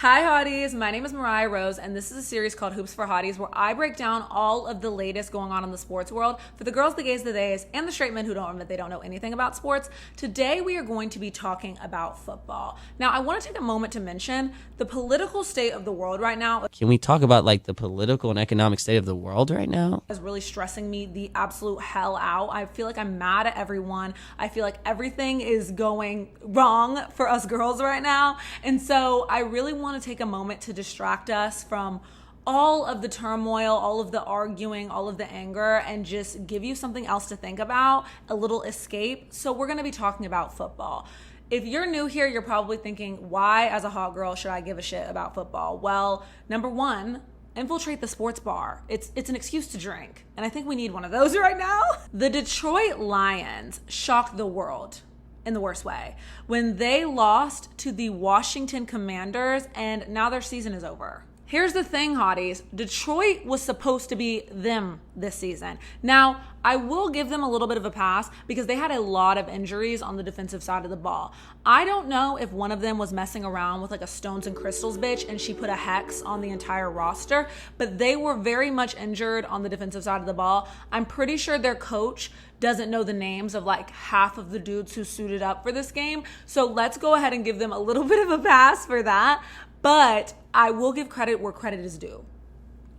Hi Hotties, my name is Mariah Rose and this is a series called Hoops for Hotties where I break down all of the latest going on in the sports world for the girls, the gays, the theys, and the straight men who don't admit they don't know anything about sports. Today we are going to be talking about football. Now I want to take a moment to mention the political state of the world right now. Can we talk about like the political and economic state of the world right now? Is really stressing me the absolute hell out. I feel like I'm mad at everyone. I feel like everything is going wrong for us girls right now. And so I really want to take a moment to distract us from all of the turmoil, all of the arguing, all of the anger, and just give you something else to think about, a little escape. So we're going to be talking about football. If you're new here, you're probably thinking, why as a hot girl should I give a shit about football? Well, number one, infiltrate the sports bar. It's an excuse to drink. And I think we need one of those right now. The Detroit Lions shocked the world in the worst way when they lost to the Washington Commanders, and now their season is over. Here's the thing, Hotties. Detroit was supposed to be them this season. Now, I will give them a little bit of a pass because they had a lot of injuries on the defensive side of the ball. I don't know if one of them was messing around with like a stones and crystals bitch and she put a hex on the entire roster, but they were very much injured on the defensive side of the ball. I'm pretty sure their coach doesn't know the names of like half of the dudes who suited up for this game. So let's go ahead and give them a little bit of a pass for that. But I will give credit where credit is due.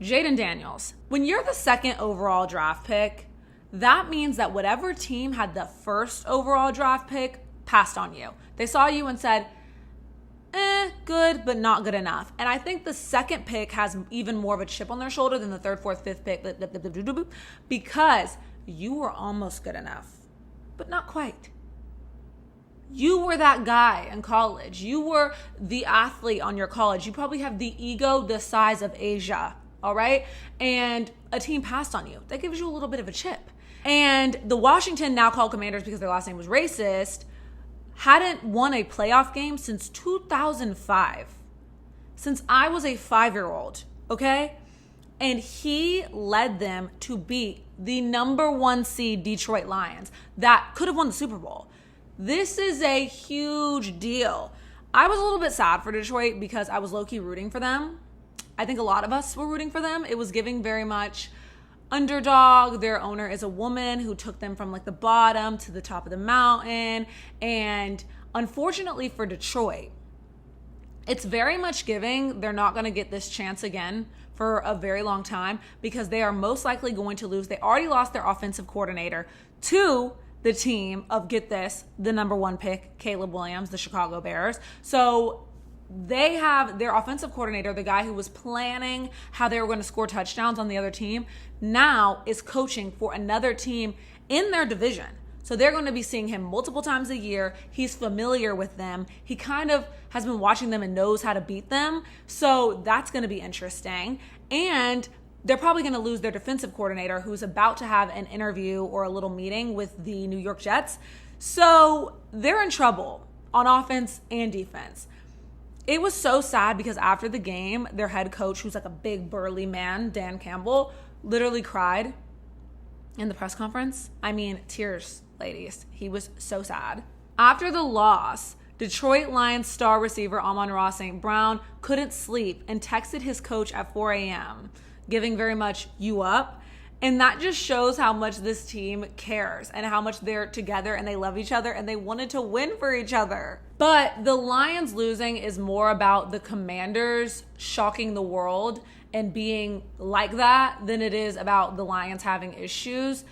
Jaden Daniels, when you're the second overall draft pick, that means that whatever team had the first overall draft pick passed on you. They saw you and said, good, but not good enough. And I think the second pick has even more of a chip on their shoulder than the third, fourth, fifth pick because you were almost good enough, but not quite. You were that guy in college. You were the athlete on your college. You probably have the ego the size of Asia, all right? And a team passed on you. That gives you a little bit of a chip. And the Washington, now called Commanders because their last name was racist, hadn't won a playoff game since 2005. Since I was a 5-year-old, okay? And he led them to beat the number 1 seed Detroit Lions that could have won the Super Bowl. This is a huge deal. I was a little bit sad for Detroit because I was low-key rooting for them. I think a lot of us were rooting for them. It was giving very much underdog. Their owner is a woman who took them from like the bottom to the top of the mountain. And unfortunately for Detroit, it's very much giving they're not going to get this chance again for a very long time because they are most likely going to lose. They already lost their offensive coordinator to the team of, get this, the number 1 pick, Caleb Williams, the Chicago Bears. So they have their offensive coordinator, the guy who was planning how they were going to score touchdowns on the other team, now is coaching for another team in their division. So they're going to be seeing him multiple times a year. He's familiar with them. He kind of has been watching them and knows how to beat them. So that's going to be interesting. And they're probably going to lose their defensive coordinator who's about to have an interview or a little meeting with the New York Jets. So they're in trouble on offense and defense. It was so sad because after the game, their head coach, who's like a big burly man, Dan Campbell, literally cried in the press conference. I mean, tears, ladies. He was so sad. After the loss, Detroit Lions star receiver Amon-Ra St. Brown couldn't sleep and texted his coach at 4 a.m., giving very much you up. And that just shows how much this team cares and how much they're together and they love each other and they wanted to win for each other. But the Lions losing is more about the Commanders shocking the world and being like that than it is about the Lions having issues.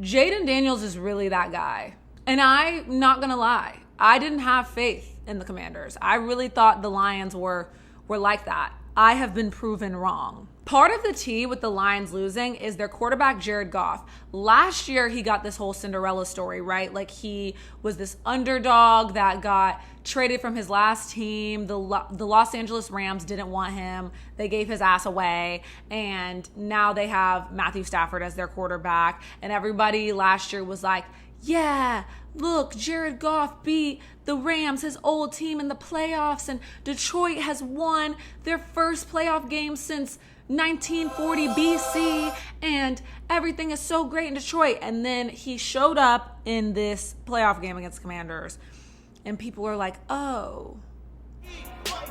Jaden Daniels is really that guy. And I'm not gonna lie, I didn't have faith in the Commanders. I really thought the Lions were like that. I have been proven wrong. Part of the tea with the Lions losing is their quarterback, Jared Goff. Last year, he got this whole Cinderella story, right? Like he was this underdog that got traded from his last team. The Los Angeles Rams didn't want him. They gave his ass away. And now they have Matthew Stafford as their quarterback. And everybody last year was like, yeah, look, Jared Goff beat the Rams, his old team, in the playoffs. And Detroit has won their first playoff game since 1940 BC, and everything is so great in Detroit. And then he showed up in this playoff game against Commanders, and people were like, oh,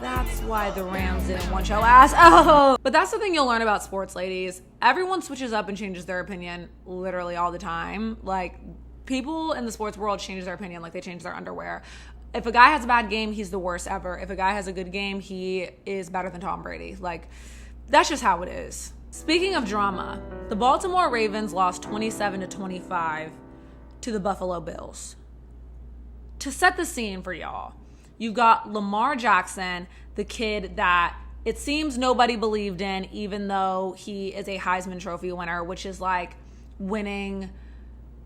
That's why the Rams didn't want your ass. Oh, but that's the thing you'll learn about sports, ladies. Everyone switches up and changes their opinion literally all the time. Like, people in the sports world change their opinion like they change their underwear. If a guy has a bad game, he's the worst ever. If a guy has a good game, he is better than Tom Brady. Like, that's just how it is. Speaking of drama, the Baltimore Ravens lost 27-25 to the Buffalo Bills. To set the scene for y'all, you got Lamar Jackson, the kid that it seems nobody believed in, even though he is a Heisman Trophy winner, which is like winning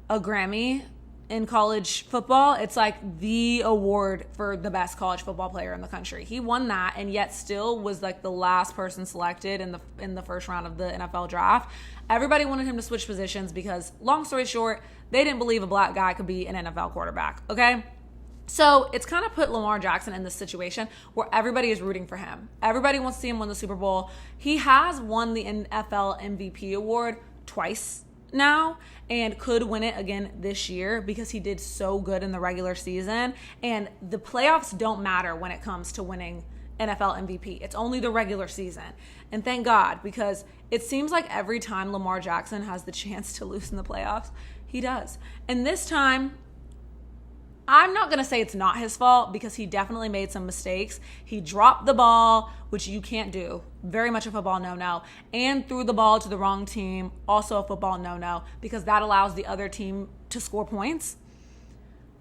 a Grammy in college football. It's like the award for the best college football player in the country. He won that, and yet still was like the last person selected in the first round of the NFL draft. Everybody wanted him to switch positions because, long story short, they didn't believe a black guy could be an NFL quarterback, okay? So it's kind of put Lamar Jackson in this situation where everybody is rooting for him. Everybody wants to see him win the Super Bowl. He has won the NFL MVP award twice now and could win it again this year because he did so good in the regular season. And the playoffs don't matter when it comes to winning NFL MVP. It's only the regular season. And thank God, because it seems like every time Lamar Jackson has the chance to lose in the playoffs, he does. And this time, I'm not going to say it's not his fault because he definitely made some mistakes. He dropped the ball, which you can't do. Very much a football no-no. And threw the ball to the wrong team. Also a football no-no because that allows the other team to score points.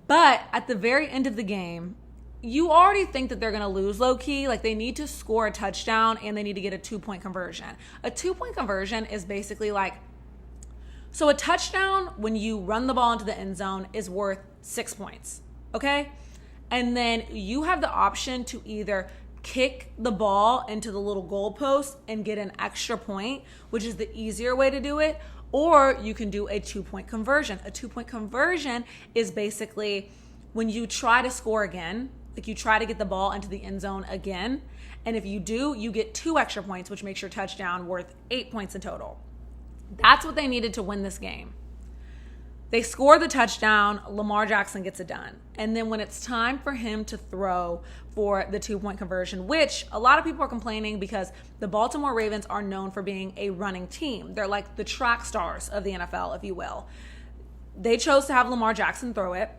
But at the very end of the game, you already think that they're going to lose low-key. Like, they need to score a touchdown and they need to get a 2-point conversion. A 2-point conversion is basically like, so a touchdown when you run the ball into the end zone is worth 6 points, okay? And then you have the option to either kick the ball into the little goalpost and get an extra point, which is the easier way to do it, or you can do a 2-point conversion. A 2-point conversion is basically when you try to score again, like you try to get the ball into the end zone again, and if you do, you get 2 extra points, which makes your touchdown worth 8 points in total. That's what they needed to win this game. They score the touchdown, Lamar Jackson gets it done. And then when it's time for him to throw for the 2-point conversion, which a lot of people are complaining because the Baltimore Ravens are known for being a running team. They're like the track stars of the NFL, if you will. They chose to have Lamar Jackson throw it.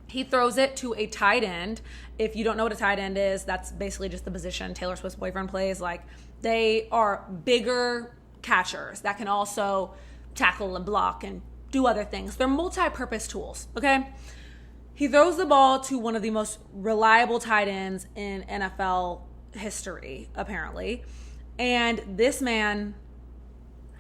He throws it to a tight end. If you don't know what a tight end is, that's basically just the position Taylor Swift's boyfriend plays. Like, they are bigger catchers that can also tackle and block and do other things. They're multi-purpose tools, okay? He throws the ball to one of the most reliable tight ends in NFL history, apparently. And this man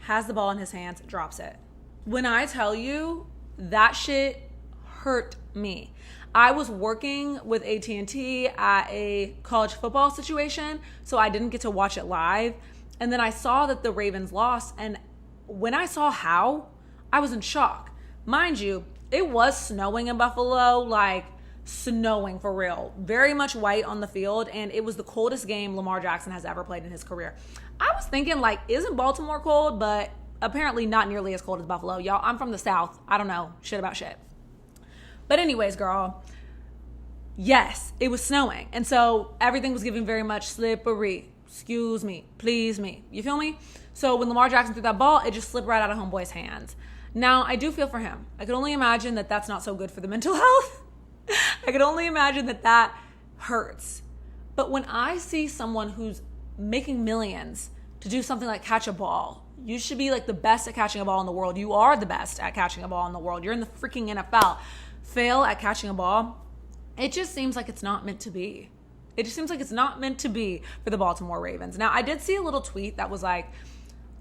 has the ball in his hands, drops it. When I tell you, that shit hurt me. I was working with AT&T at a college football situation, so I didn't get to watch it live. And then I saw that the Ravens lost, and when I saw how, I was in shock. Mind you, it was snowing in Buffalo, like snowing for real. Very much white on the field, and it was the coldest game Lamar Jackson has ever played in his career. I was thinking, like, isn't Baltimore cold? But apparently not nearly as cold as Buffalo. Y'all, I'm from the South. I don't know shit about shit. But anyways, girl, yes, it was snowing. And so everything was giving very much slippery. Excuse me, please me. You feel me? So when Lamar Jackson threw that ball, it just slipped right out of homeboy's hands. Now, I do feel for him. I could only imagine that that's not so good for the mental health. I could only imagine that that hurts. But when I see someone who's making millions to do something like catch a ball, you should be like the best at catching a ball in the world. You are the best at catching a ball in the world. You're in the freaking NFL. Fail at catching a ball, it just seems like it's not meant to be. It just seems like it's not meant to be for the Baltimore Ravens. Now, I did see a little tweet that was like,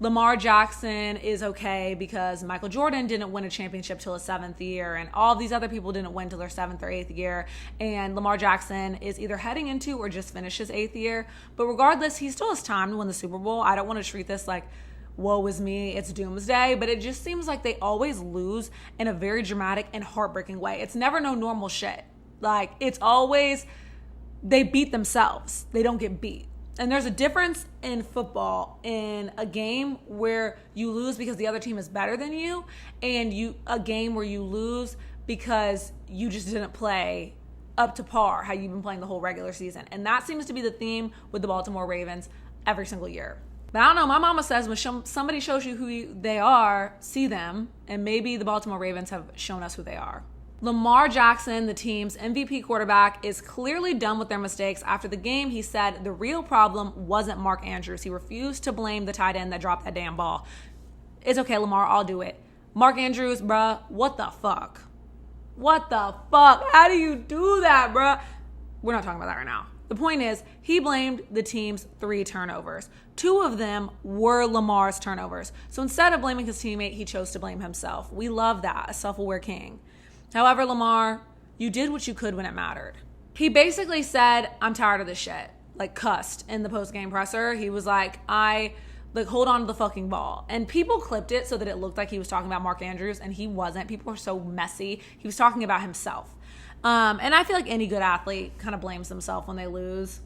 Lamar Jackson is okay because Michael Jordan didn't win a championship till his 7th year, and all these other people didn't win till their 7th or 8th year, and Lamar Jackson is either heading into or just finished his 8th year. But regardless, he still has time to win the Super Bowl. I don't want to treat this like, woe is me, it's doomsday, but it just seems like they always lose in a very dramatic and heartbreaking way. It's never no normal shit. Like, it's always they beat themselves. They don't get beat. And there's a difference in football in a game where you lose because the other team is better than you, and a game where you lose because you just didn't play up to par how you've been playing the whole regular season. And that seems to be the theme with the Baltimore Ravens every single year. But I don't know, my mama says when somebody shows you who they are, see them, and maybe the Baltimore Ravens have shown us who they are. Lamar Jackson, the team's MVP quarterback, is clearly done with their mistakes. After the game, he said the real problem wasn't Mark Andrews. He refused to blame the tight end that dropped that damn ball. It's okay, Lamar, I'll do it. Mark Andrews, bruh, what the fuck? What the fuck? How do you do that, bruh? We're not talking about that right now. The point is, he blamed the team's 3 turnovers. 2 of them were Lamar's turnovers. So instead of blaming his teammate, he chose to blame himself. We love that, a self-aware king. However, Lamar, you did what you could when it mattered. He basically said, I'm tired of this shit. Like, cussed in the post-game presser. He was like, hold on to the fucking ball. And people clipped it so that it looked like he was talking about Mark Andrews, and he wasn't. People are so messy. He was talking about himself. And I feel like any good athlete kind of blames themselves when they lose.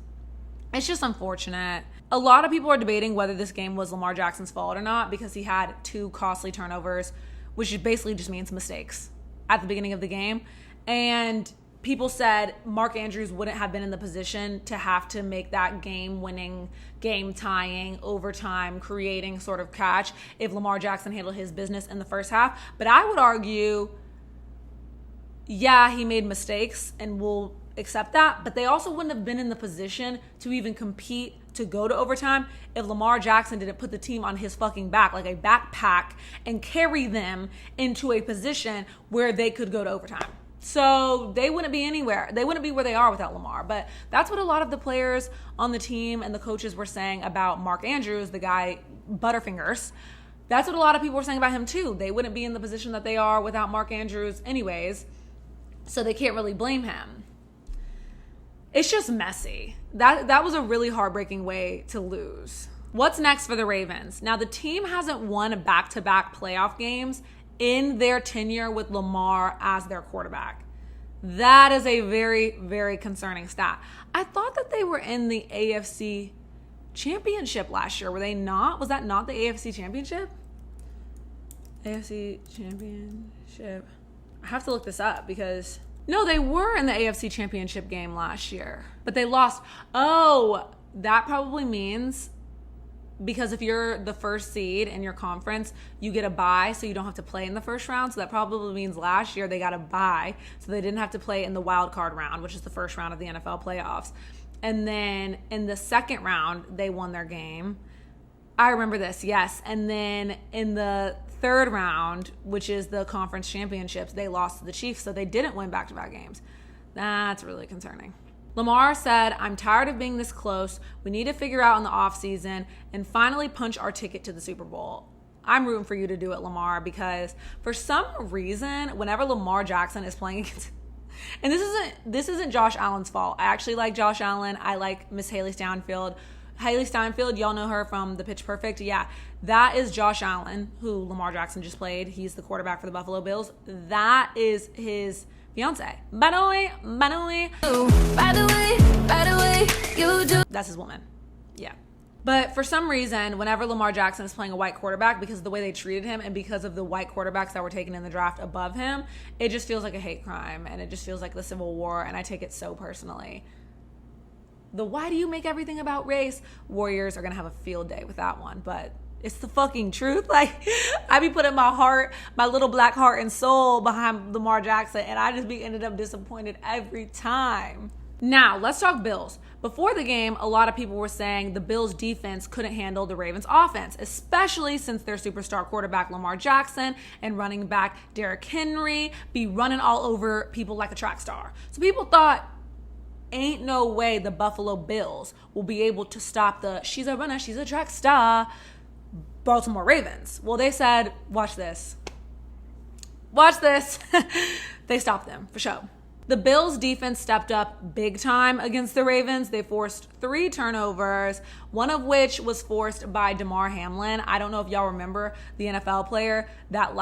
It's just unfortunate. A lot of people are debating whether this game was Lamar Jackson's fault or not because he had 2 costly turnovers, which basically just means mistakes at the beginning of the game. And people said Mark Andrews wouldn't have been in the position to have to make that game-winning, game-tying, overtime, creating sort of catch if Lamar Jackson handled his business in the first half. But I would argue, yeah, he made mistakes and we'll accept that, but they also wouldn't have been in the position to even compete to go to overtime if Lamar Jackson didn't put the team on his fucking back like a backpack and carry them into a position where they could go to overtime. So they wouldn't be anywhere. They wouldn't be where they are without Lamar. But that's what a lot of the players on the team and the coaches were saying about Mark Andrews, the guy Butterfingers. That's what a lot of people were saying about him too. They wouldn't be in the position that they are without Mark Andrews anyways. So they can't really blame him. It's just messy. That was a really heartbreaking way to lose. What's next for the Ravens? Now, the team hasn't won back-to-back playoff games in their tenure with Lamar as their quarterback. That is a very, very concerning stat. I thought that they were in the AFC Championship last year. Were they not? Was that not the AFC Championship? AFC Championship. I have to look this up because... No, they were in the AFC Championship game last year, but they lost. Oh, that probably means because if you're the first seed in your conference, you get a bye, so you don't have to play in the first round. So that probably means last year they got a bye, so they didn't have to play in the wild card round, which is the first round of the NFL playoffs. And then in the second round, they won their game. I remember this, yes. And then in the third round, which is the conference championships, they lost to the Chiefs, so they didn't win back-to-back games. That's really concerning. Lamar said, I'm tired of being this close. We need to figure out in the offseason and finally punch our ticket to the Super Bowl. I'm rooting for you to do it, Lamar, because for some reason, whenever Lamar Jackson is playing against... And this isn't Josh Allen's fault. I actually like Josh Allen. I like Miss Haley Steinfeld. Haley Steinfeld, y'all know her from the Pitch Perfect. Yeah, that is Josh Allen, who Lamar Jackson just played. He's the quarterback for the Buffalo Bills. That is his fiance. By the way, you do. That's his woman. Yeah. But for some reason, whenever Lamar Jackson is playing a white quarterback, because of the way they treated him and because of the white quarterbacks that were taken in the draft above him, it just feels like a hate crime and it just feels like the Civil War, and I take it so personally. The why do you make everything about race? Warriors are going to have a field day with that one, but it's the fucking truth. Like, I be putting my heart, my little black heart and soul behind Lamar Jackson, and I just be ended up disappointed every time. Now, let's talk Bills. Before the game, a lot of people were saying the Bills defense couldn't handle the Ravens offense, especially since their superstar quarterback Lamar Jackson and running back Derrick Henry be running all over people like a track star. So people thought, ain't no way the Buffalo Bills will be able to stop the she's a runner, she's a track star Baltimore Ravens. Well, they said, watch this. Watch this. They stopped them for sure. The Bills defense stepped up big time against the Ravens. They forced 3 turnovers, one of which was forced by Damar Hamlin. I don't know if y'all remember the NFL player that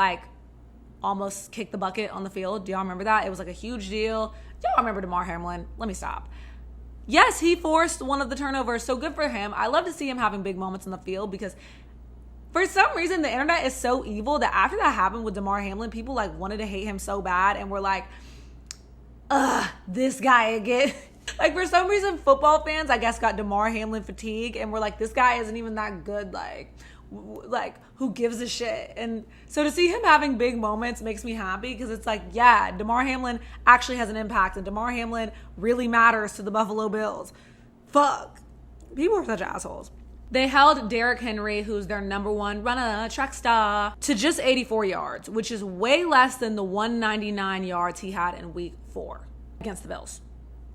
almost kicked the bucket on the field. Do y'all remember that? It was a huge deal. Y'all remember Damar Hamlin? Let me stop. Yes, he forced one of the turnovers, so good for him. I love to see him having big moments on the field because for some reason the internet is so evil that after that happened with Damar Hamlin, people wanted to hate him so bad and were like, this guy again. Like, for some reason, football fans, I guess, got Damar Hamlin fatigue, and we're like, this guy isn't even that good. Like, who gives a shit? And so to see him having big moments makes me happy, because it's like, yeah, Damar Hamlin actually has an impact, and Damar Hamlin really matters to the Buffalo Bills. Fuck. People are such assholes. They held Derrick Henry, who's their number one runner, track star, to just 84 yards, which is way less than the 199 yards he had in week 4 against the Bills.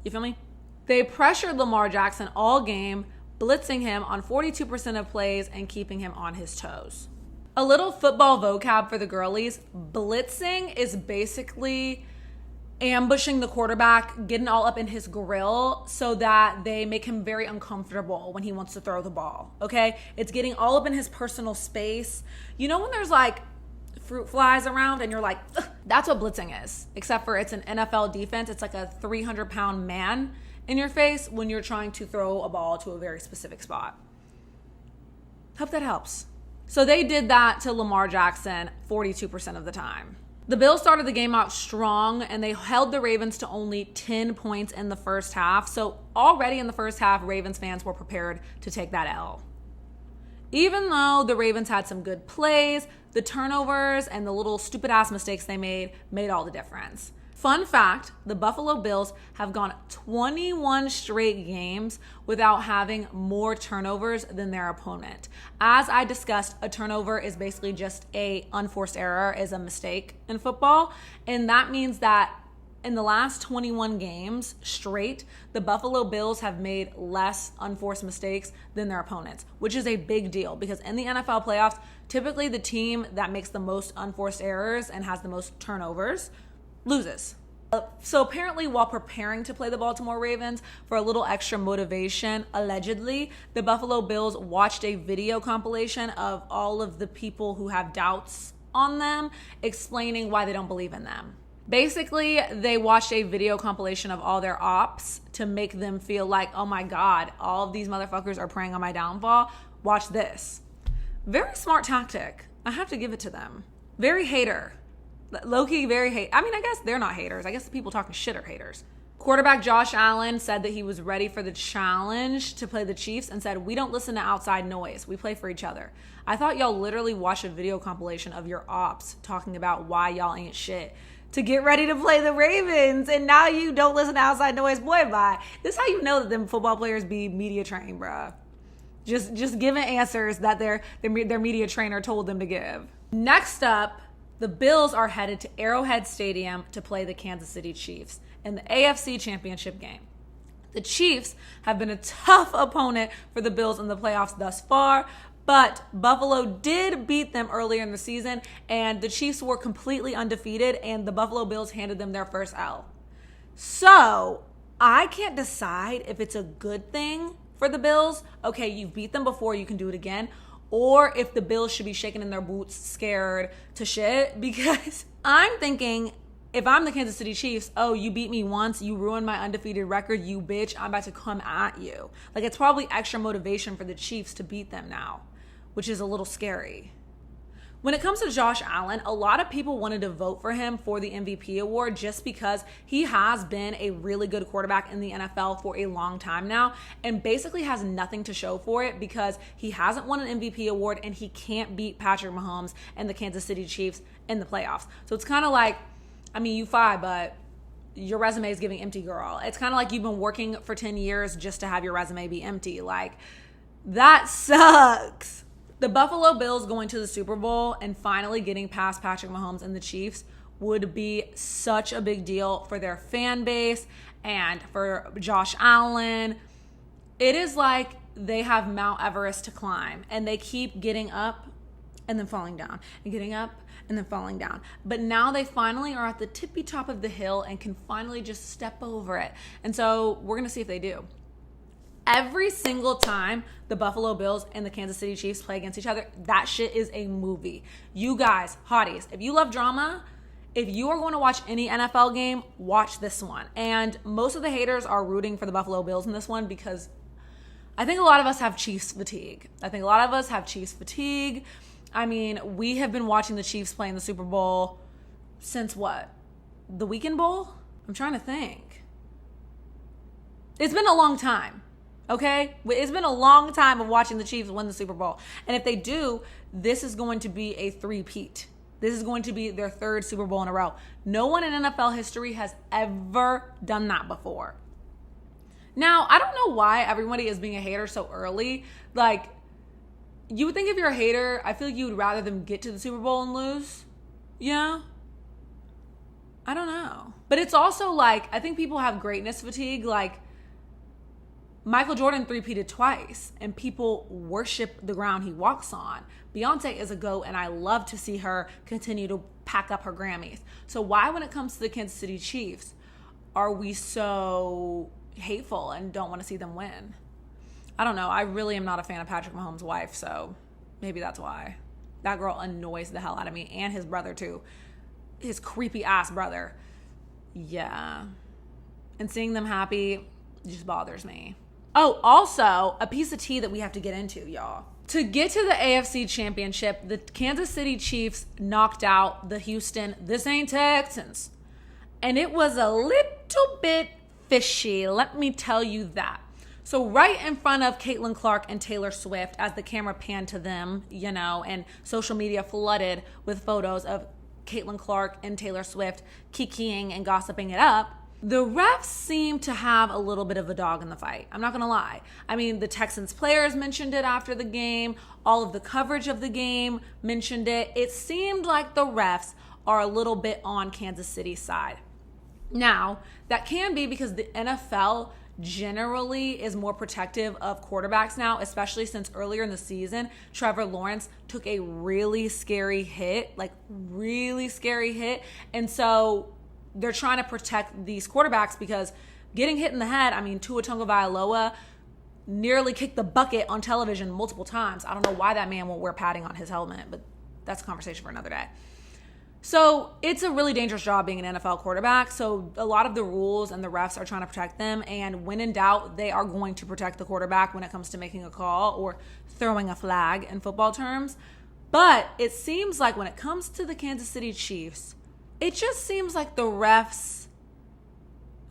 You feel me? They pressured Lamar Jackson all game, blitzing him on 42% of plays and keeping him on his toes. A little football vocab for the girlies. Blitzing is basically ambushing the quarterback, getting all up in his grill so that they make him very uncomfortable when he wants to throw the ball, okay? It's getting all up in his personal space. You know when there's like fruit flies around and you're like, ugh, that's what blitzing is, except for it's an NFL defense. It's like a 300-pound man in your face when you're trying to throw a ball to a very specific spot. Hope that helps. So they did that to Lamar Jackson 42% of the time. The Bills started the game out strong, and they held the Ravens to only 10 points in the first half. So already in the first half, Ravens fans were prepared to take that L. Even though the Ravens had some good plays, the turnovers and the little stupid-ass mistakes they made all the difference. Fun fact, the Buffalo Bills have gone 21 straight games without having more turnovers than their opponent. As I discussed, a turnover is basically just a unforced error, is a mistake in football. And that means that in the last 21 games straight, the Buffalo Bills have made less unforced mistakes than their opponents, which is a big deal because in the NFL playoffs, typically the team that makes the most unforced errors and has the most turnovers loses. So apparently, while preparing to play the Baltimore Ravens for a little extra motivation, allegedly, the Buffalo Bills watched a video compilation of all of the people who have doubts on them, explaining why they don't believe in them. Basically, they watched a video compilation of all their ops to make them feel like, oh my God, all of these motherfuckers are preying on my downfall. Watch this. Very smart tactic. I have to give it to them. Very hater. Low-key, very hate. I mean, I guess they're not haters. I guess the people talking shit are haters. Quarterback Josh Allen said that he was ready for the challenge to play the Chiefs and said, we don't listen to outside noise. We play for each other. I thought y'all literally watched a video compilation of your ops talking about why y'all ain't shit to get ready to play the Ravens, and now you don't listen to outside noise. Boy, bye. This is how you know that them football players be media trained, bruh. Just giving answers that their media trainer told them to give. Next up, the Bills are headed to Arrowhead Stadium to play the Kansas City Chiefs in the AFC Championship game. The Chiefs have been a tough opponent for the Bills in the playoffs thus far, but Buffalo did beat them earlier in the season, and the Chiefs were completely undefeated, and the Buffalo Bills handed them their first L. So I can't decide if it's a good thing for the Bills. Okay, you've beat them before, you can do it again. Or if the Bills should be shaking in their boots, scared to shit. Because I'm thinking, if I'm the Kansas City Chiefs, oh, you beat me once, you ruined my undefeated record, you bitch, I'm about to come at you. Like, it's probably extra motivation for the Chiefs to beat them now, which is a little scary. When it comes to Josh Allen, a lot of people wanted to vote for him for the MVP award just because he has been a really good quarterback in the NFL for a long time now and basically has nothing to show for it because he hasn't won an MVP award and he can't beat Patrick Mahomes and the Kansas City Chiefs in the playoffs. So it's kind of like, I mean, you fine, but your resume is giving empty, girl. It's kind of like you've been working for 10 years just to have your resume be empty. Like, that sucks. The Buffalo Bills going to the Super Bowl and finally getting past Patrick Mahomes and the Chiefs would be such a big deal for their fan base and for Josh Allen. It is like they have Mount Everest to climb and they keep getting up and then falling down and getting up and then falling down. But now they finally are at the tippy top of the hill and can finally just step over it. And so we're going to see if they do. Every single time the Buffalo Bills and the Kansas City Chiefs play against each other, that shit is a movie. You guys, hotties, if you love drama, if you are going to watch any NFL game, watch this one. And most of the haters are rooting for the Buffalo Bills in this one because I think a lot of us have Chiefs fatigue. I mean, we have been watching the Chiefs play in the Super Bowl since what? The Weekend Bowl? I'm trying to think. It's been a long time, okay? It's been a long time of watching the Chiefs win the Super Bowl. And if they do, this is going to be a three-peat. This is going to be their third Super Bowl in a row. No one in NFL history has ever done that before. Now, I don't know why everybody is being a hater so early. Like, you would think if you're a hater, I feel like you would rather them get to the Super Bowl and lose. You know? I don't know. But it's also like, I think people have greatness fatigue. Like, Michael Jordan three-peated twice, and people worship the ground he walks on. Beyonce is a GOAT, and I love to see her continue to pack up her Grammys. So why, when it comes to the Kansas City Chiefs, are we so hateful and don't want to see them win? I don't know. I really am not a fan of Patrick Mahomes' wife, so maybe that's why. That girl annoys the hell out of me, and his brother too. His creepy ass brother. Yeah. And seeing them happy just bothers me. Oh, also, a piece of tea that we have to get into, y'all. To get to the AFC Championship, the Kansas City Chiefs knocked out the Houston This Ain't Texans. And it was a little bit fishy, let me tell you that. So right in front of Caitlin Clark and Taylor Swift, as the camera panned to them, you know, and social media flooded with photos of Caitlin Clark and Taylor Swift kikiing and gossiping it up, the refs seem to have a little bit of a dog in the fight. I'm not going to lie. I mean, the Texans players mentioned it after the game. All of the coverage of the game mentioned it. It seemed like the refs are a little bit on Kansas City's side. Now, that can be because the NFL generally is more protective of quarterbacks now, especially since earlier in the season, Trevor Lawrence took a really scary hit. And so they're trying to protect these quarterbacks because getting hit in the head, I mean, Tua Tagovailoa nearly kicked the bucket on television multiple times. I don't know why that man won't wear padding on his helmet, but that's a conversation for another day. So it's a really dangerous job being an NFL quarterback. So a lot of the rules and the refs are trying to protect them. And when in doubt, they are going to protect the quarterback when it comes to making a call or throwing a flag in football terms. But it seems like when it comes to the Kansas City Chiefs, it just seems like the refs,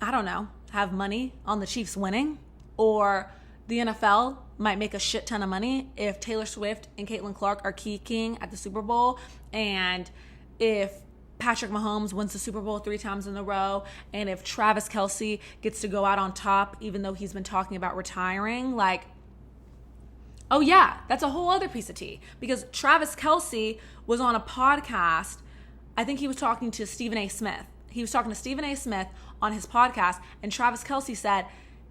I don't know, have money on the Chiefs winning, or the NFL might make a shit ton of money if Taylor Swift and Caitlin Clark are kicking at the Super Bowl, and if Patrick Mahomes wins the Super Bowl 3 times in a row, and if Travis Kelce gets to go out on top even though he's been talking about retiring. Like, oh yeah, that's a whole other piece of tea, because Travis Kelce was on a podcast. I think he was talking to Stephen A. Smith. He was talking to Stephen A. Smith on his podcast, and Travis Kelce said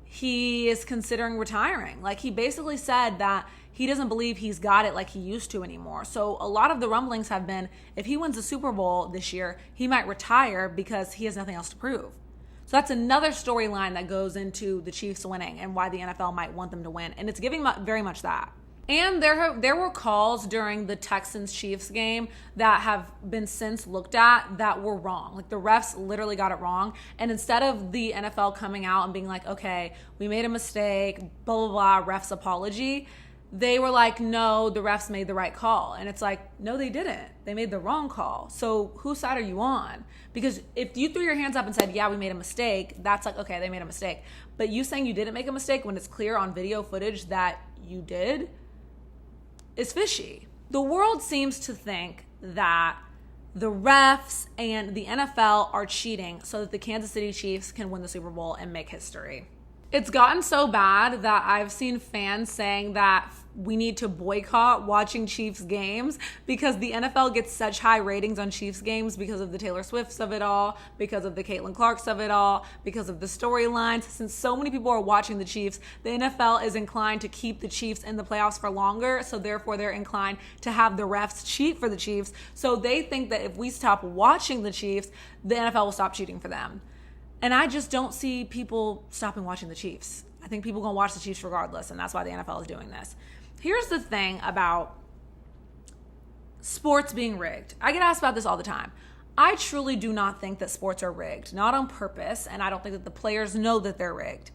he is considering retiring. Like, he basically said that he doesn't believe he's got it like he used to anymore. So a lot of the rumblings have been, if he wins the Super Bowl this year, he might retire because he has nothing else to prove. So that's another storyline that goes into the Chiefs winning and why the NFL might want them to win. And it's giving very much that. And there were calls during the Texans-Chiefs game that have been since looked at that were wrong. Like, the refs literally got it wrong. And instead of the NFL coming out and being like, okay, we made a mistake, blah, blah, blah, refs apology, they were like, no, the refs made the right call. And it's like, no, they didn't. They made the wrong call. So whose side are you on? Because if you threw your hands up and said, yeah, we made a mistake, that's like, okay, they made a mistake. But you saying you didn't make a mistake when it's clear on video footage that you did is fishy. The world seems to think that the refs and the NFL are cheating so that the Kansas City Chiefs can win the Super Bowl and make history. It's gotten so bad that I've seen fans saying that we need to boycott watching Chiefs games because the NFL gets such high ratings on Chiefs games because of the Taylor Swifts of it all, because of the Caitlin Clarks of it all, because of the storylines. Since so many people are watching the Chiefs, the NFL is inclined to keep the Chiefs in the playoffs for longer, so therefore they're inclined to have the refs cheat for the Chiefs. So they think that if we stop watching the Chiefs, the NFL will stop cheating for them. And I just don't see people stopping watching the Chiefs. I think people are going to watch the Chiefs regardless, and that's why the NFL is doing this. Here's the thing about sports being rigged. I get asked about this all the time. I truly do not think that sports are rigged, not on purpose, and I don't think that the players know that they're rigged.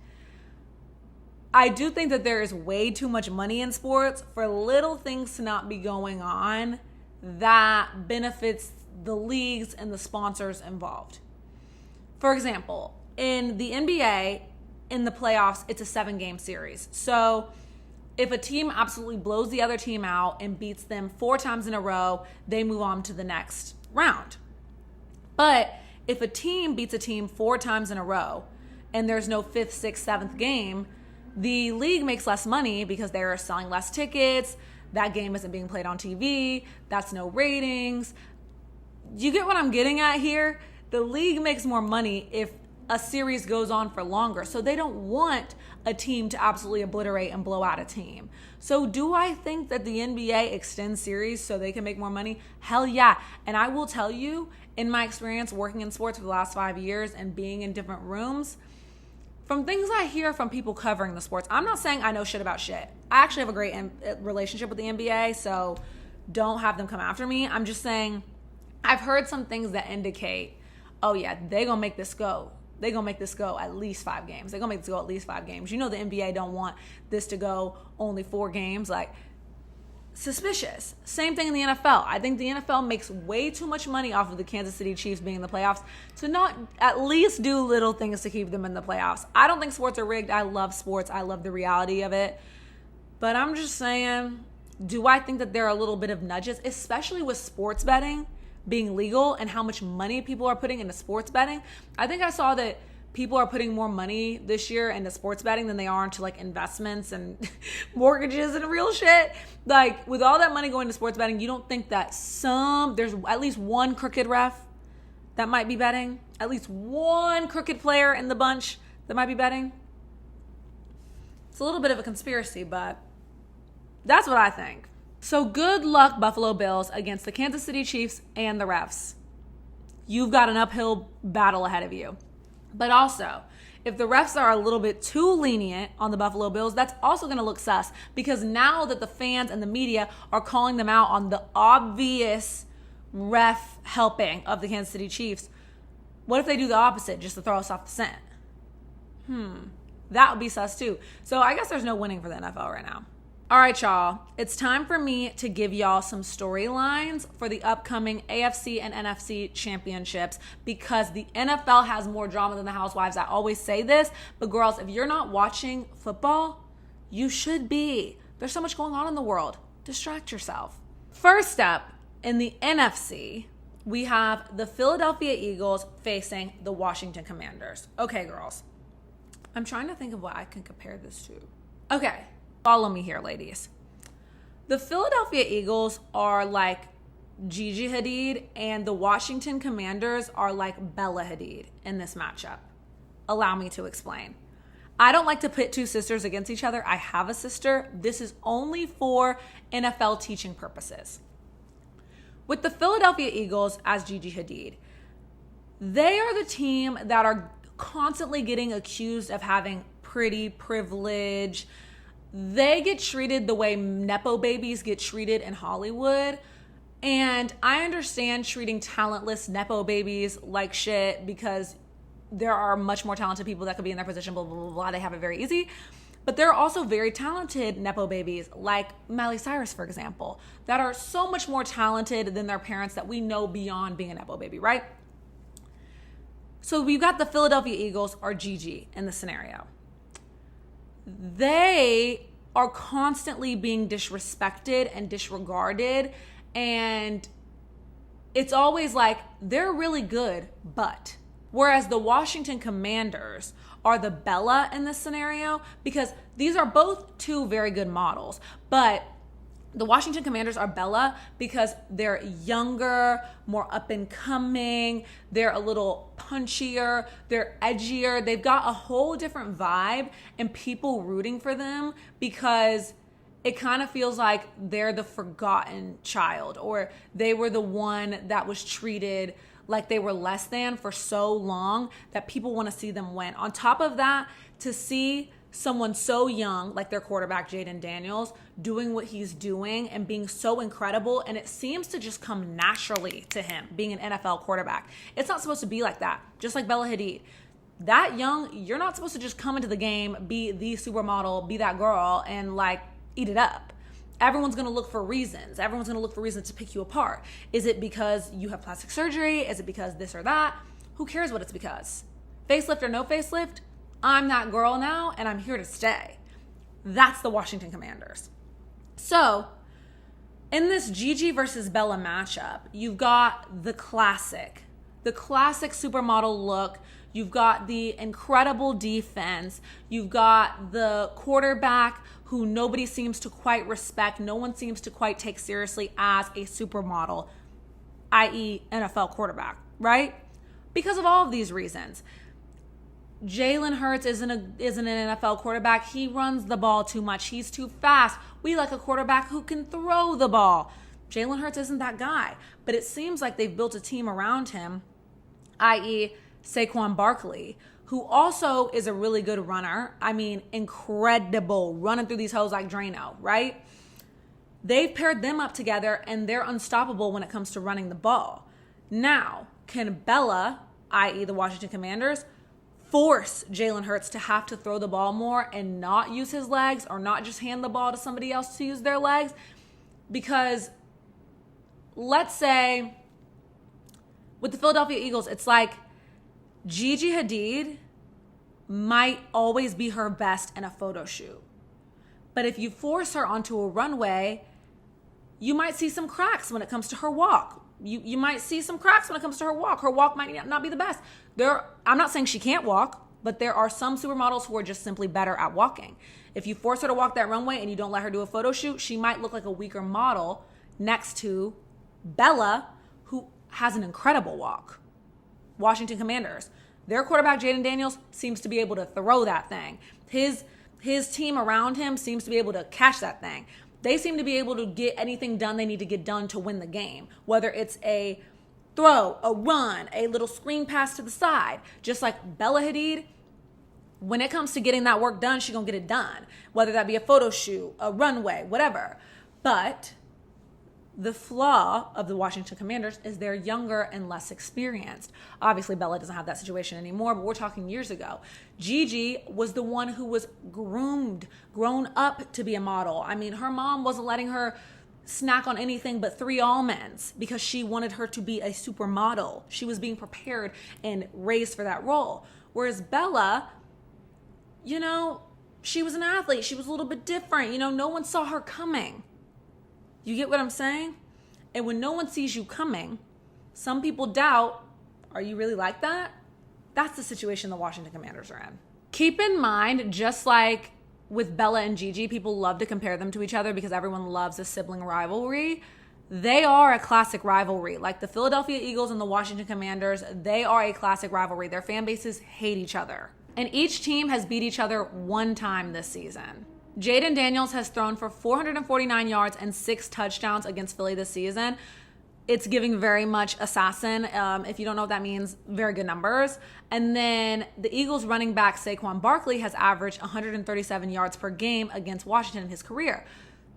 I do think that there is way too much money in sports for little things to not be going on that benefits the leagues and the sponsors involved. For example, in the NBA, in the playoffs, it's a 7-game series. So if a team absolutely blows the other team out and beats them 4 times in a row, they move on to the next round. But if a team beats a team 4 times in a row and there's no 5th, 6th, 7th game, the league makes less money because they're selling less tickets. That game isn't being played on TV. That's no ratings. You get what I'm getting at here? The league makes more money if a series goes on for longer. So they don't want a team to absolutely obliterate and blow out a team. So do I think that the NBA extends series so they can make more money? Hell yeah. And I will tell you, in my experience working in sports for the last 5 years and being in different rooms, from things I hear from people covering the sports, I'm not saying I know shit about shit. I actually have a great relationship with the NBA, so don't have them come after me. I'm just saying I've heard some things that indicate, oh yeah, they gonna make this go. They gonna make this go at least 5 games. They gonna make this go at least 5 games. You know the NBA don't want this to go only 4 games. Like, suspicious. Same thing in the NFL. I think the NFL makes way too much money off of the Kansas City Chiefs being in the playoffs to not at least do little things to keep them in the playoffs. I don't think sports are rigged. I love sports. I love the reality of it. But I'm just saying, do I think that there are a little bit of nudges, especially with sports betting being legal and how much money people are putting into sports betting? I think I saw that people are putting more money this year into sports betting than they are into like investments and mortgages and real shit. Like, with all that money going to sports betting, you don't think that there's at least one crooked ref that might be betting? At least one crooked player in the bunch that might be betting? It's a little bit of a conspiracy, but that's what I think. So good luck, Buffalo Bills, against the Kansas City Chiefs and the refs. You've got an uphill battle ahead of you. But also, if the refs are a little bit too lenient on the Buffalo Bills, that's also going to look sus, because now that the fans and the media are calling them out on the obvious ref helping of the Kansas City Chiefs, what if they do the opposite just to throw us off the scent? That would be sus too. So I guess there's no winning for the NFL right now. All right, y'all. It's time for me to give y'all some storylines for the upcoming AFC and NFC championships, because the NFL has more drama than the Housewives. I always say this, but girls, if you're not watching football, you should be. There's so much going on in the world. Distract yourself. First up, in the NFC, we have the Philadelphia Eagles facing the Washington Commanders. Okay, girls. I'm trying to think of what I can compare this to. Okay. Follow me here, ladies. The Philadelphia Eagles are like Gigi Hadid, and the Washington Commanders are like Bella Hadid in this matchup. Allow me to explain. I don't like to pit 2 sisters against each other. I have a sister. This is only for NFL teaching purposes. With the Philadelphia Eagles as Gigi Hadid, they are the team that are constantly getting accused of having pretty privilege. They get treated the way Nepo babies get treated in Hollywood. And I understand treating talentless Nepo babies like shit, because there are much more talented people that could be in their position, blah, blah, blah, blah. They have it very easy. But there are also very talented Nepo babies, like Miley Cyrus, for example, that are so much more talented than their parents that we know beyond being a Nepo baby, right? So we've got the Philadelphia Eagles, or Gigi, in the scenario. They are constantly being disrespected and disregarded, and it's always like they're really good, but. Whereas the Washington Commanders are the Bella in this scenario, because these are both 2 very good models, but the Washington Commanders are Bella because they're younger, more up and coming, they're a little punchier, they're edgier, they've got a whole different vibe, and people rooting for them because it kind of feels like they're the forgotten child, or they were the one that was treated like they were less than for so long that people want to see them win. On top of that, to see someone so young, like their quarterback, Jaden Daniels, doing what he's doing and being so incredible, and it seems to just come naturally to him, being an NFL quarterback. It's not supposed to be like that. Just like Bella Hadid. That young, you're not supposed to just come into the game, be the supermodel, be that girl, and like eat it up. Everyone's going to look for reasons. Everyone's going to look for reasons to pick you apart. Is it because you have plastic surgery? Is it because this or that? Who cares what it's because? Facelift or no facelift, I'm that girl now and I'm here to stay. That's the Washington Commanders. So, in this Gigi versus Bella matchup, you've got the classic supermodel look. You've got the incredible defense. You've got the quarterback who nobody seems to quite respect. No one seems to quite take seriously as a supermodel, i.e. NFL quarterback, right? Because of all of these reasons. Jalen Hurts isn't an NFL quarterback. He runs the ball too much. He's too fast. We like a quarterback who can throw the ball. Jalen Hurts isn't that guy. But it seems like they've built a team around him, i.e. Saquon Barkley, who also is a really good runner. I mean, incredible, running through these hoes like Drano, right? They've paired them up together, and they're unstoppable when it comes to running the ball. Now, can Bella, i.e. the Washington Commanders, force Jalen Hurts to have to throw the ball more and not use his legs, or not just hand the ball to somebody else to use their legs? Because let's say with the Philadelphia Eagles, it's like Gigi Hadid might always be her best in a photo shoot. But if you force her onto a runway, you might see some cracks when it comes to her walk. You might see some cracks when it comes to her walk. Her walk might not be the best. I'm not saying she can't walk, but there are some supermodels who are just simply better at walking. If you force her to walk that runway and you don't let her do a photo shoot, she might look like a weaker model next to Bella, who has an incredible walk. Washington Commanders. Their quarterback, Jaden Daniels, seems to be able to throw that thing. His team around him seems to be able to catch that thing. They seem to be able to get anything done they need to get done to win the game, whether it's a throw, a run, a little screen pass to the side. Just like Bella Hadid, when it comes to getting that work done, she's going to get it done, whether that be a photo shoot, a runway, whatever. But the flaw of the Washington Commanders is they're younger and less experienced. Obviously, Bella doesn't have that situation anymore, but we're talking years ago. Gigi was the one who was grown up to be a model. I mean, her mom wasn't letting her snack on anything but 3 almonds because she wanted her to be a supermodel. She was being prepared and raised for that role. Whereas Bella, she was an athlete. She was a little bit different. No one saw her coming. You get what I'm saying? And when no one sees you coming, some people doubt, are you really like that? That's the situation the Washington Commanders are in. Keep in mind, just like with Bella and Gigi, people love to compare them to each other because everyone loves a sibling rivalry. They are a classic rivalry. Like the Philadelphia Eagles and the Washington Commanders, they are a classic rivalry. Their fan bases hate each other. And each team has beat each other one time this season. Jaden Daniels has thrown for 449 yards and 6 touchdowns against Philly this season. It's giving very much assassin. If you don't know what that means, very good numbers. And then the Eagles running back Saquon Barkley has averaged 137 yards per game against Washington in his career.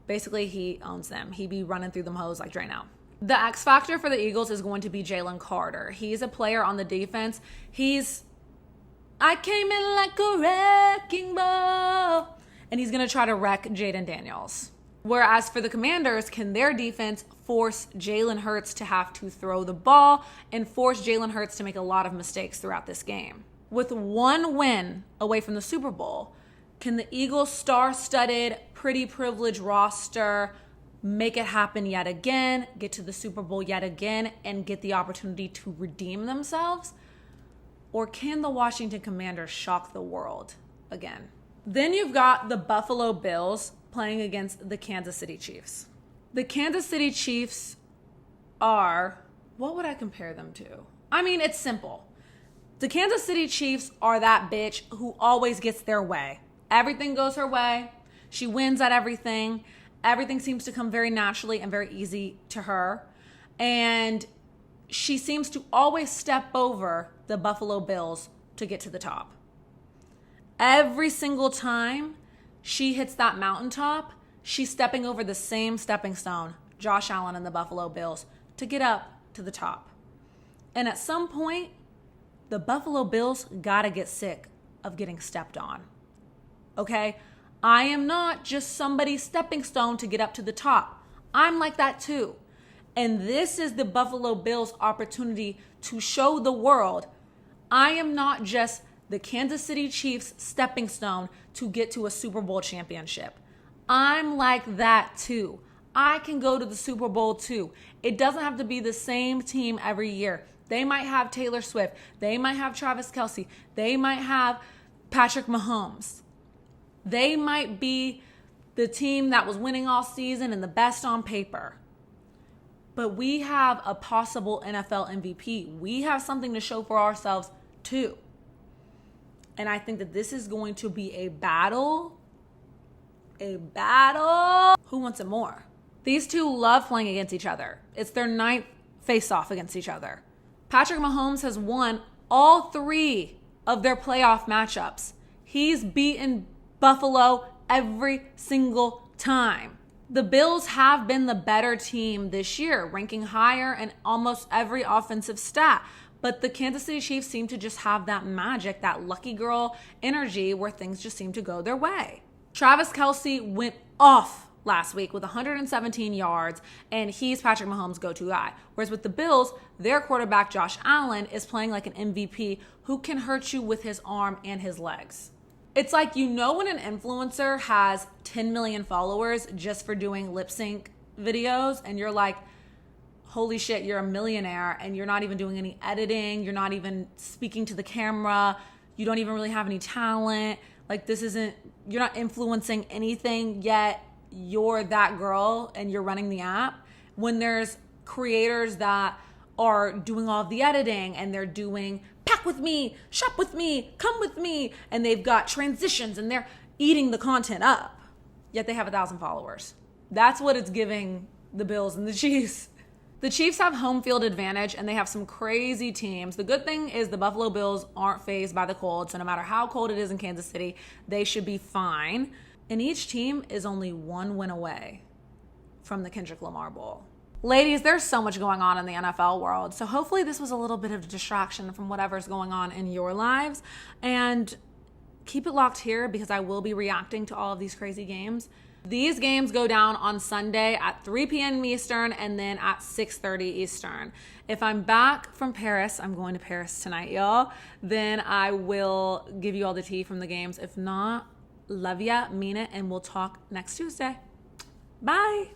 Basically, he owns them. He be running through them hoes like Drano. The X factor for the Eagles is going to be Jalen Carter. He's a player on the defense. I came in like a wrecking ball. And he's going to try to wreck Jaden Daniels. Whereas for the Commanders, can their defense force Jalen Hurts to have to throw the ball and force Jalen Hurts to make a lot of mistakes throughout this game? With one win away from the Super Bowl, can the Eagles' star-studded, pretty privileged roster make it happen yet again, get to the Super Bowl yet again, and get the opportunity to redeem themselves? Or can the Washington Commanders shock the world again? Then you've got the Buffalo Bills playing against the Kansas City Chiefs. The Kansas City Chiefs are, what would I compare them to? I mean, it's simple. The Kansas City Chiefs are that bitch who always gets their way. Everything goes her way. She wins at everything. Everything seems to come very naturally and very easy to her. And she seems to always step over the Buffalo Bills to get to the top. Every single time she hits that mountaintop, she's stepping over the same stepping stone, Josh Allen and the Buffalo Bills, to get up to the top. And at some point, the Buffalo Bills gotta get sick of getting stepped on. Okay? I am not just somebody's stepping stone to get up to the top. I'm like that too. And this is the Buffalo Bills' opportunity to show the world, I am not just the Kansas City Chiefs stepping stone to get to a Super Bowl championship. I'm like that too. I can go to the Super Bowl too. It doesn't have to be the same team every year. They might have Taylor Swift. They might have Travis Kelce. They might have Patrick Mahomes. They might be the team that was winning all season and the best on paper. But we have a possible NFL MVP. We have something to show for ourselves too. And I think that this is going to be a battle. A battle. Who wants it more? These two love playing against each other. It's their 9th face-off against each other. Patrick Mahomes has won all 3 of their playoff matchups. He's beaten Buffalo every single time. The Bills have been the better team this year, ranking higher in almost every offensive stat. But the Kansas City Chiefs seem to just have that magic, that lucky girl energy where things just seem to go their way. Travis Kelce went off last week with 117 yards, and he's Patrick Mahomes' go-to guy. Whereas with the Bills, their quarterback, Josh Allen, is playing like an MVP who can hurt you with his arm and his legs. It's like, you know, when an influencer has 10 million followers just for doing lip sync videos, and you're like, holy shit, you're a millionaire, and you're not even doing any editing, you're not even speaking to the camera, you don't even really have any talent, like you're not influencing anything, yet you're that girl and you're running the app. When there's creators that are doing all of the editing and they're doing pack with me, shop with me, come with me, and they've got transitions and they're eating the content up, yet they have 1,000 followers. That's what it's giving the Bills and the Chiefs. The Chiefs have home field advantage and they have some crazy teams. The good thing is the Buffalo Bills aren't fazed by the cold, so no matter how cold it is in Kansas City, they should be fine. And each team is only 1 win away from the Kendrick Lamar Bowl. Ladies, there's so much going on in the NFL world, so hopefully this was a little bit of a distraction from whatever's going on in your lives. And keep it locked here because I will be reacting to all of these crazy games. These games go down on Sunday at 3 p.m. Eastern and then at 6:30 Eastern. If I'm back from Paris, I'm going to Paris tonight, y'all, then I will give you all the tea from the games. If not, love ya, mean it, and we'll talk next Tuesday. Bye.